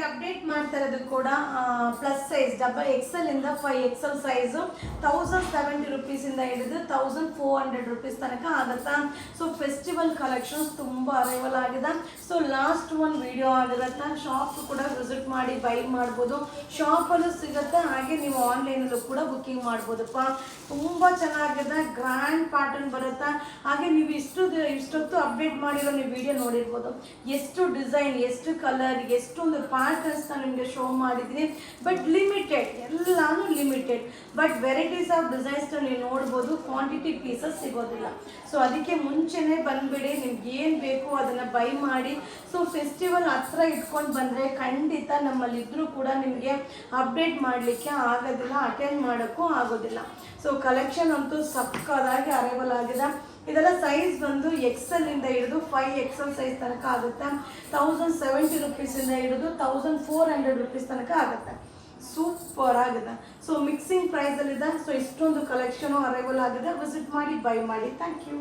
Update ಮಾಡ್ತಾ ಇರೋದು ಕೂಡ ಪ್ಲಸ್ ಸೈಜ್ ಡಬಲ್ ಎಕ್ಸೆಲ್ ಇಂದ 5XL ಸೈಜು 1070 ರುಪೀಸಿಂದ ಹಿಡಿದು 1400 ರುಪೀಸ್ ತನಕ ಆಗುತ್ತಾ. ಸೊ ಫೆಸ್ಟಿವಲ್ ಕಲೆಕ್ಷನ್ಸ್ ತುಂಬ ಅರೈವಲ್ ಆಗಿದೆ. ಸೊ ಲಾಸ್ಟ್ ಒಂದು ವಿಡಿಯೋ ಆಗಿರುತ್ತೆ. ಶಾಪ್ ಕೂಡ ವಿಸಿಟ್ ಮಾಡಿ ಬೈ ಮಾಡ್ಬೋದು. ಶಾಪಲ್ಲೂ ಸಿಗುತ್ತೆ, ಹಾಗೆ ನೀವು ಆನ್ಲೈನಲ್ಲೂ ಕೂಡ ಬುಕ್ಕಿಂಗ್ ಮಾಡ್ಬೋದಪ್ಪ. ತುಂಬ ಚೆನ್ನಾಗಿದೆ, ಗ್ರ್ಯಾಂಡ್ ಪ್ಯಾಟರ್ನ್ ಬರುತ್ತೆ. ಹಾಗೆ ನೀವು ಇಷ್ಟೊತ್ತು ಅಪ್ಡೇಟ್ ಮಾಡಿರೋ ನೀವು ವಿಡಿಯೋ ನೋಡಿರ್ಬೋದು. ಎಷ್ಟು ಡಿಸೈನ್, ಎಷ್ಟು ಕಲರ್, ಎಷ್ಟೊಂದು ಪ್ಯಾಟರ್ನ್ಸ್ನ ನಿಮಗೆ ಶೋ ಮಾಡಿದ್ದೀನಿ. ಬಟ್ ಲಿಮಿಟೆಡ್, ಎಲ್ಲಾನು ಲಿಮಿಟೆಡ್. ಬಟ್ ವೆರೈಟೀಸ್ ಆಫ್ ಡಿಸೈನ್ಸ್ನ ನೀವು ನೋಡ್ಬೋದು. ಕ್ವಾಂಟಿಟಿ ಪೀಸಸ್ ಸಿಗೋದಿಲ್ಲ. ಸೊ ಅದಕ್ಕೆ ಮುಂಚೆನೇ ಬಂದುಬಿಡಿ, ನಿಮ್ಗೆ ಏನು ಬೇಕು ಅದನ್ನು ಬೈ ಮಾಡಿ. ಸೊ ಫೆಸ್ಟಿವಲ್ ಹತ್ರ ಇಟ್ಕೊಂಡು ಬಂದರೆ ಖಂಡಿತ ನಮ್ಮಲ್ಲಿ ಇದ್ರೂ ಕೂಡ ನಿಮಗೆ ಅಪ್ಡೇಟ್ ಮಾಡಲಿಕ್ಕೆ ಆಗೋದಿಲ್ಲ, ಅಟೆಂಡ್ ಮಾಡೋಕ್ಕೂ ಆಗೋದಿಲ್ಲ. ಸೊ ಕಲೆಕ್ಷನ್ ಅಂತೂ ಸಕ್ಕದಾಗಿ ಅರೈವಲ್ ಆಗಿದೆ. ಇದೆಲ್ಲ ಸೈಜ್ ಬಂದು XL ಇಂದ ಹಿಡಿದು 5XL ಸೈಜ್ ತನಕ ಆಗುತ್ತೆ. 1070 ರುಪೀಸಿಂದ ಹಿಡಿದು 1400 ರುಪೀಸ್ ತನಕ ಆಗುತ್ತೆ. ಸೂಪರ್ ಆಗಿದೆ. ಸೊ ಮಿಕ್ಸಿಂಗ್ ಪ್ರೈಸಲ್ಲಿದೆ. ಸೊ ಇಷ್ಟೊಂದು ಕಲೆಕ್ಷನು ಅರೈವಲ್ ಆಗಿದೆ. ವಿಸಿಟ್ ಮಾಡಿ ಬೈ ಮಾಡಿ. Thank you.